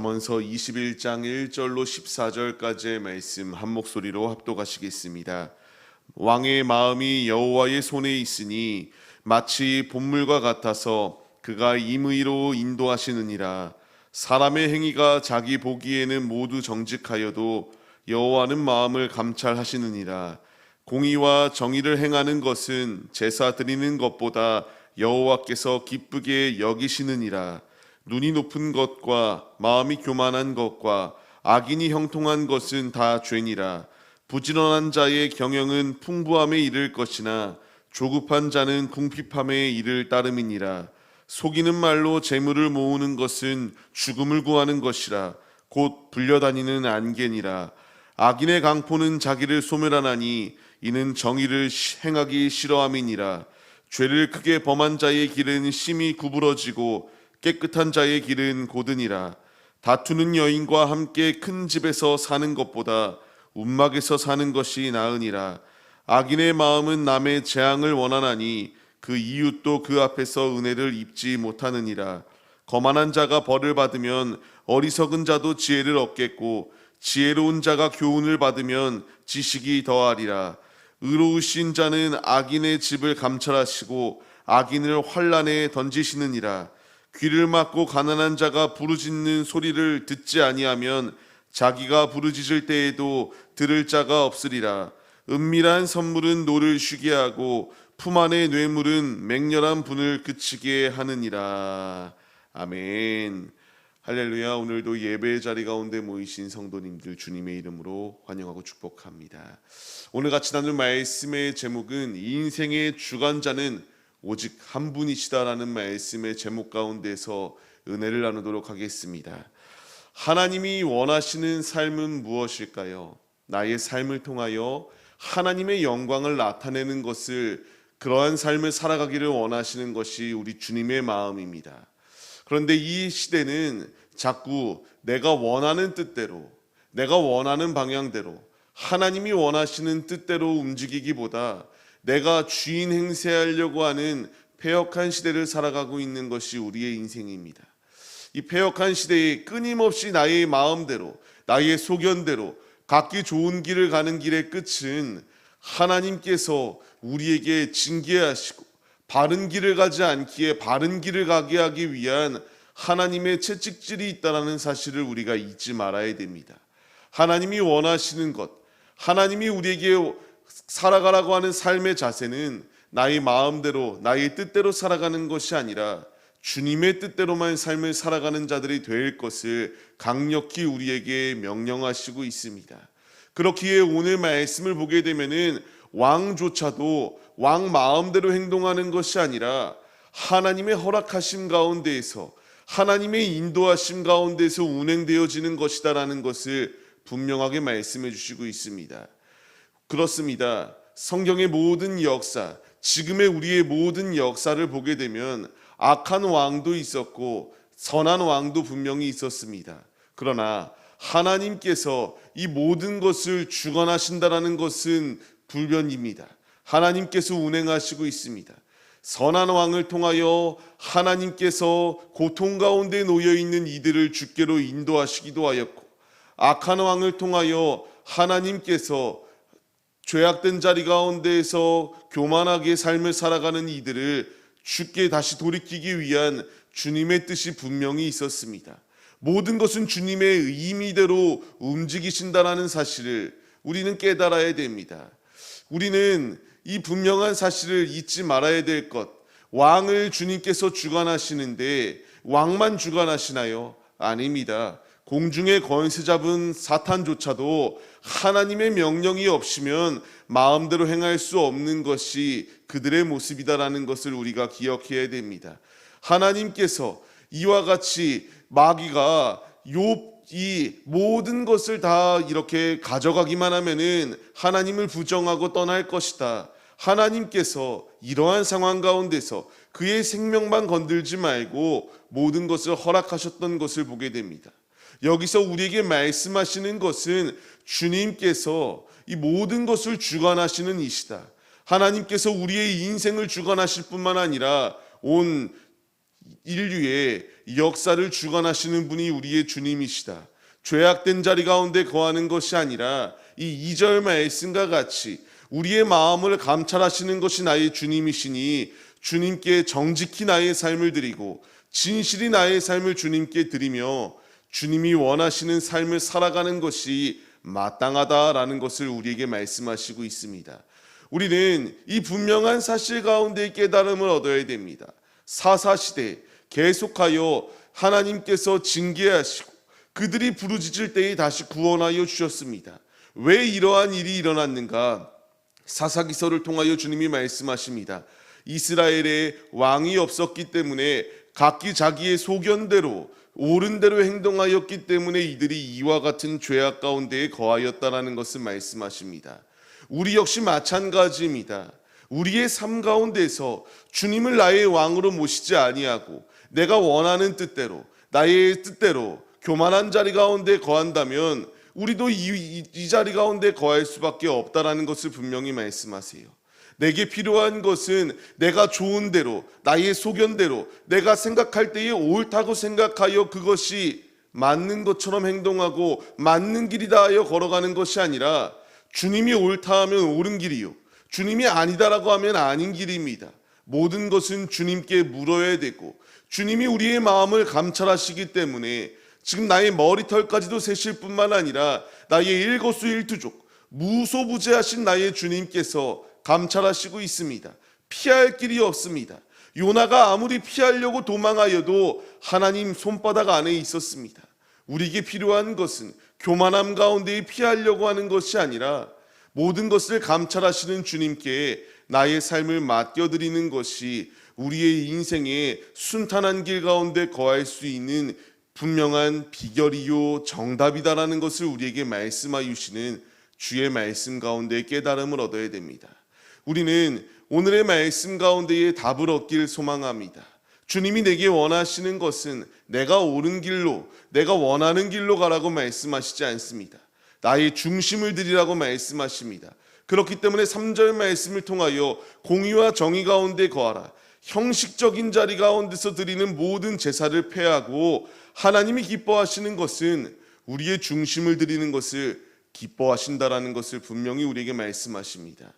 잠언서 21장 1절로 14절까지의 말씀 한 목소리로 합독하시겠습니다. 왕의 마음이 여호와의 손에 있으니 마치 봇물과 같아서 그가 임의로 인도하시느니라. 사람의 행위가 자기 보기에는 모두 정직하여도 여호와는 마음을 감찰하시느니라. 공의와 정의를 행하는 것은 제사 드리는 것보다 여호와께서 기쁘게 여기시느니라. 눈이 높은 것과 마음이 교만한 것과 악인이 형통한 것은 다 죄니라. 부지런한 자의 경영은 풍부함에 이를 것이나 조급한 자는 궁핍함에 이를 따름이니라. 속이는 말로 재물을 모으는 것은 죽음을 구하는 것이라. 곧 불려다니는 안개니라. 악인의 강포는 자기를 소멸하나니 이는 정의를 행하기 싫어함이니라. 죄를 크게 범한 자의 길은 심히 구부러지고 깨끗한 자의 길은 고드니라. 다투는 여인과 함께 큰 집에서 사는 것보다 움막에서 사는 것이 나으니라. 악인의 마음은 남의 재앙을 원하나니 그 이웃도 그 앞에서 은혜를 입지 못하느니라. 거만한 자가 벌을 받으면 어리석은 자도 지혜를 얻겠고 지혜로운 자가 교훈을 받으면 지식이 더하리라. 의로우신 자는 악인의 집을 감찰하시고 악인을 환난에 던지시느니라. 귀를 막고 가난한 자가 부르짖는 소리를 듣지 아니하면 자기가 부르짖을 때에도 들을 자가 없으리라. 은밀한 선물은 노를 쉬게 하고 품 안의 뇌물은 맹렬한 분을 그치게 하느니라. 아멘. 할렐루야. 오늘도 예배의 자리 가운데 모이신 성도님들 주님의 이름으로 환영하고 축복합니다. 오늘 같이 나눌 말씀의 제목은 인생의 주관자는 오직 한 분이시다라는 말씀의 제목 가운데서 은혜를 나누도록 하겠습니다. 하나님이 원하시는 삶은 무엇일까요? 나의 삶을 통하여 하나님의 영광을 나타내는 것을, 그러한 삶을 살아가기를 원하시는 것이 우리 주님의 마음입니다. 그런데 이 시대는 자꾸 내가 원하는 뜻대로, 내가 원하는 방향대로, 하나님이 원하시는 뜻대로 움직이기보다 내가 주인 행세하려고 하는 패역한 시대를 살아가고 있는 것이 우리의 인생입니다. 이 패역한 시대에 끊임없이 나의 마음대로, 나의 소견대로 각기 좋은 길을 가는 길의 끝은 하나님께서 우리에게 징계하시고 바른 길을 가지 않기에 바른 길을 가게 하기 위한 하나님의 채찍질이 있다는 사실을 우리가 잊지 말아야 됩니다. 하나님이 원하시는 것, 하나님이 우리에게 살아가라고 하는 삶의 자세는 나의 마음대로, 나의 뜻대로 살아가는 것이 아니라 주님의 뜻대로만 삶을 살아가는 자들이 될 것을 강력히 우리에게 명령하시고 있습니다. 그렇기에 오늘 말씀을 보게 되면은 왕조차도 왕 마음대로 행동하는 것이 아니라 하나님의 허락하심 가운데에서, 하나님의 인도하심 가운데서 운행되어지는 것이다라는 것을 분명하게 말씀해 주시고 있습니다. 그렇습니다. 성경의 모든 역사, 지금의 우리의 모든 역사를 보게 되면 악한 왕도 있었고 선한 왕도 분명히 있었습니다. 그러나 하나님께서 이 모든 것을 주관하신다라는 것은 불변입니다. 하나님께서 운행하시고 있습니다. 선한 왕을 통하여 하나님께서 고통 가운데 놓여 있는 이들을 주께로 인도하시기도 하였고, 악한 왕을 통하여 하나님께서 죄악된 자리 가운데에서 교만하게 삶을 살아가는 이들을 주께 다시 돌이키기 위한 주님의 뜻이 분명히 있었습니다. 모든 것은 주님의 의미대로 움직이신다라는 사실을 우리는 깨달아야 됩니다. 우리는 이 분명한 사실을 잊지 말아야 될 것, 왕을 주님께서 주관하시는데 왕만 주관하시나요? 아닙니다. 공중의 권세 잡은 사탄조차도 하나님의 명령이 없이면 마음대로 행할 수 없는 것이 그들의 모습이다라는 것을 우리가 기억해야 됩니다. 하나님께서 이와 같이 마귀가 욥이 모든 것을 다 이렇게 가져가기만 하면은 하나님을 부정하고 떠날 것이다. 하나님께서 이러한 상황 가운데서 그의 생명만 건들지 말고 모든 것을 허락하셨던 것을 보게 됩니다. 여기서 우리에게 말씀하시는 것은 주님께서 이 모든 것을 주관하시는 이시다. 하나님께서 우리의 인생을 주관하실 뿐만 아니라 온 인류의 역사를 주관하시는 분이 우리의 주님이시다. 죄악된 자리 가운데 거하는 것이 아니라 이 2절 말씀과 같이 우리의 마음을 감찰하시는 것이 나의 주님이시니 주님께 정직히 나의 삶을 드리고 진실이 나의 삶을 주님께 드리며 주님이 원하시는 삶을 살아가는 것이 마땅하다라는 것을 우리에게 말씀하시고 있습니다. 우리는 이 분명한 사실 가운데 깨달음을 얻어야 됩니다. 사사시대 계속하여 하나님께서 징계하시고 그들이 부르짖을 때에 다시 구원하여 주셨습니다. 왜 이러한 일이 일어났는가? 사사기서를 통하여 주님이 말씀하십니다. 이스라엘에 왕이 없었기 때문에 각기 자기의 소견대로 옳은 대로 행동하였기 때문에 이들이 이와 같은 죄악 가운데에 거하였다라는 것을 말씀하십니다. 우리 역시 마찬가지입니다. 우리의 삶 가운데서 주님을 나의 왕으로 모시지 아니하고 내가 원하는 뜻대로 나의 뜻대로 교만한 자리 가운데 거한다면 우리도 이 자리 가운데 거할 수밖에 없다라는 것을 분명히 말씀하세요. 내게 필요한 것은 내가 좋은 대로 나의 소견대로 내가 생각할 때에 옳다고 생각하여 그것이 맞는 것처럼 행동하고 맞는 길이다 하여 걸어가는 것이 아니라 주님이 옳다 하면 옳은 길이요 주님이 아니다라고 하면 아닌 길입니다. 모든 것은 주님께 물어야 되고 주님이 우리의 마음을 감찰하시기 때문에 지금 나의 머리털까지도 세실 뿐만 아니라 나의 일거수일투족 무소부재하신 나의 주님께서 감찰하시고 있습니다. 피할 길이 없습니다. 요나가 아무리 피하려고 도망하여도 하나님 손바닥 안에 있었습니다. 우리에게 필요한 것은 교만함 가운데 피하려고 하는 것이 아니라 모든 것을 감찰하시는 주님께 나의 삶을 맡겨드리는 것이 우리의 인생의 순탄한 길 가운데 거할 수 있는 분명한 비결이요 정답이다라는 것을 우리에게 말씀하여 주시는 주의 말씀 가운데 깨달음을 얻어야 됩니다. 우리는 오늘의 말씀 가운데에 답을 얻길 소망합니다. 주님이 내게 원하시는 것은 내가 옳은 길로 내가 원하는 길로 가라고 말씀하시지 않습니다. 나의 중심을 드리라고 말씀하십니다. 그렇기 때문에 3절 말씀을 통하여 공의와 정의 가운데 거하라. 형식적인 자리 가운데서 드리는 모든 제사를 폐하고 하나님이 기뻐하시는 것은 우리의 중심을 드리는 것을 기뻐하신다라는 것을 분명히 우리에게 말씀하십니다.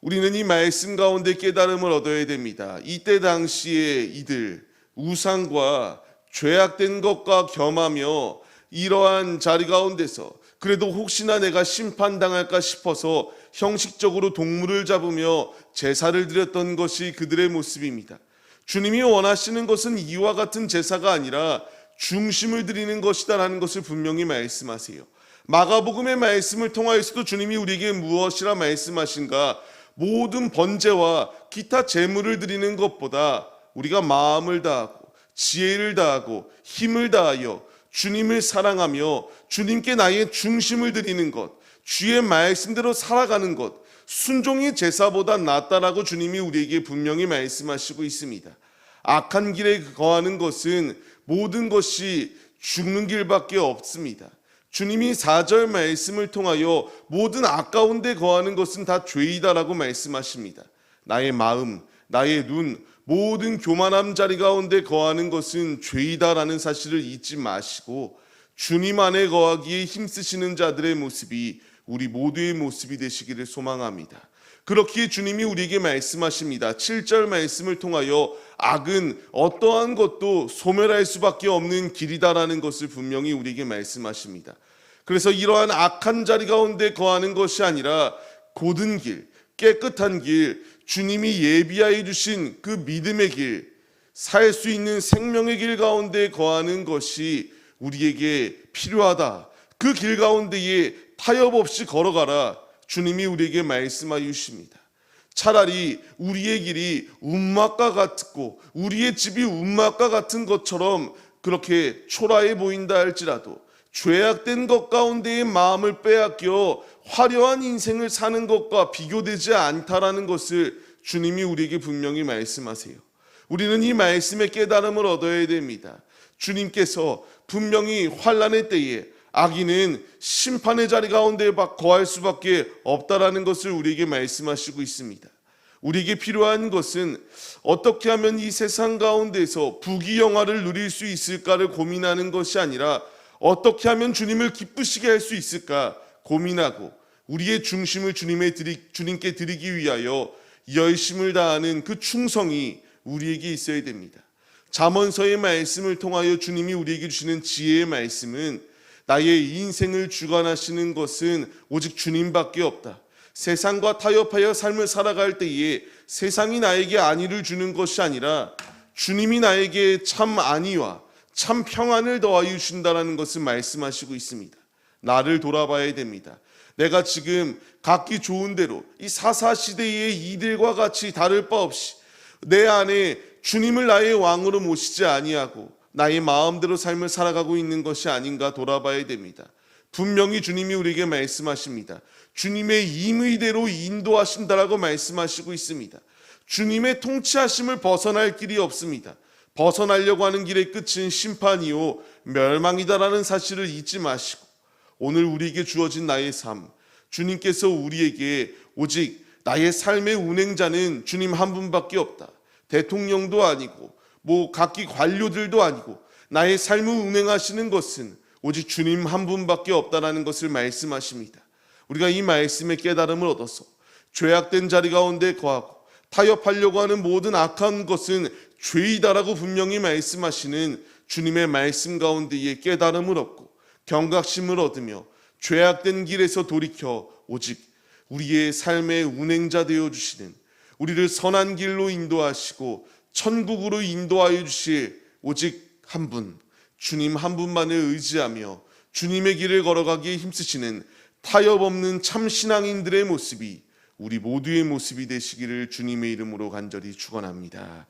우리는 이 말씀 가운데 깨달음을 얻어야 됩니다. 이때 당시에 이들 우상과 죄악된 것과 겸하며 이러한 자리 가운데서 그래도 혹시나 내가 심판당할까 싶어서 형식적으로 동물을 잡으며 제사를 드렸던 것이 그들의 모습입니다. 주님이 원하시는 것은 이와 같은 제사가 아니라 중심을 드리는 것이다라는 것을 분명히 말씀하세요. 마가복음의 말씀을 통하여서도 주님이 우리에게 무엇이라 말씀하신가? 모든 번제와 기타 제물을 드리는 것보다 우리가 마음을 다하고 지혜를 다하고 힘을 다하여 주님을 사랑하며 주님께 나의 중심을 드리는 것, 주의 말씀대로 살아가는 것, 순종의 제사보다 낫다라고 주님이 우리에게 분명히 말씀하시고 있습니다. 악한 길에 거하는 것은 모든 것이 죽는 길밖에 없습니다. 주님이 4절 말씀을 통하여 모든 악 가운데 거하는 것은 다 죄이다라고 말씀하십니다. 나의 마음, 나의 눈, 모든 교만함 자리 가운데 거하는 것은 죄이다라는 사실을 잊지 마시고 주님 안에 거하기에 힘쓰시는 자들의 모습이 우리 모두의 모습이 되시기를 소망합니다. 그렇기에 주님이 우리에게 말씀하십니다. 7절 말씀을 통하여 악은 어떠한 것도 소멸할 수밖에 없는 길이다라는 것을 분명히 우리에게 말씀하십니다. 그래서 이러한 악한 자리 가운데 거하는 것이 아니라 곧은 길, 깨끗한 길, 주님이 예비하여 주신 그 믿음의 길, 살 수 있는 생명의 길 가운데 거하는 것이 우리에게 필요하다. 그 길 가운데에 타협 없이 걸어가라. 주님이 우리에게 말씀하여 주십니다. 차라리 우리의 길이 운막과 같고 우리의 집이 운막과 같은 것처럼 그렇게 초라해 보인다 할지라도 죄악된 것 가운데의 마음을 빼앗겨 화려한 인생을 사는 것과 비교되지 않다라는 것을 주님이 우리에게 분명히 말씀하세요. 우리는 이 말씀의 깨달음을 얻어야 됩니다. 주님께서 분명히 환난의 때에 악인은 심판의 자리 가운데 거할 수밖에 없다라는 것을 우리에게 말씀하시고 있습니다. 우리에게 필요한 것은 어떻게 하면 이 세상 가운데서 부귀영화를 누릴 수 있을까를 고민하는 것이 아니라 어떻게 하면 주님을 기쁘시게 할 수 있을까 고민하고 우리의 중심을 주님께 드리기 위하여 열심을 다하는 그 충성이 우리에게 있어야 됩니다. 잠언서의 말씀을 통하여 주님이 우리에게 주시는 지혜의 말씀은 나의 인생을 주관하시는 것은 오직 주님밖에 없다. 세상과 타협하여 삶을 살아갈 때에 세상이 나에게 안위를 주는 것이 아니라 주님이 나에게 참 안위와 참 평안을 더하여 주신다는 것을 말씀하시고 있습니다. 나를 돌아봐야 됩니다. 내가 지금 각기 좋은 대로 이 사사시대의 이들과 같이 다를 바 없이 내 안에 주님을 나의 왕으로 모시지 아니하고 나의 마음대로 삶을 살아가고 있는 것이 아닌가 돌아봐야 됩니다. 분명히 주님이 우리에게 말씀하십니다. 주님의 임의대로 인도하신다라고 말씀하시고 있습니다. 주님의 통치하심을 벗어날 길이 없습니다. 벗어나려고 하는 길의 끝은 심판이요 멸망이다라는 사실을 잊지 마시고 오늘 우리에게 주어진 나의 삶, 주님께서 우리에게 오직 나의 삶의 운행자는 주님 한 분밖에 없다. 대통령도 아니고 각기 관료들도 아니고 나의 삶을 운행하시는 것은 오직 주님 한 분밖에 없다라는 것을 말씀하십니다. 우리가 이 말씀의 깨달음을 얻어서 죄악된 자리 가운데 거하고 타협하려고 하는 모든 악한 것은 죄이다라고 분명히 말씀하시는 주님의 말씀 가운데에 깨달음을 얻고 경각심을 얻으며 죄악된 길에서 돌이켜 오직 우리의 삶의 운행자 되어주시는 우리를 선한 길로 인도하시고 천국으로 인도하여 주실 오직 한 분, 주님 한 분만을 의지하며 주님의 길을 걸어가기에 힘쓰시는 타협 없는 참 신앙인들의 모습이 우리 모두의 모습이 되시기를 주님의 이름으로 간절히 축원합니다.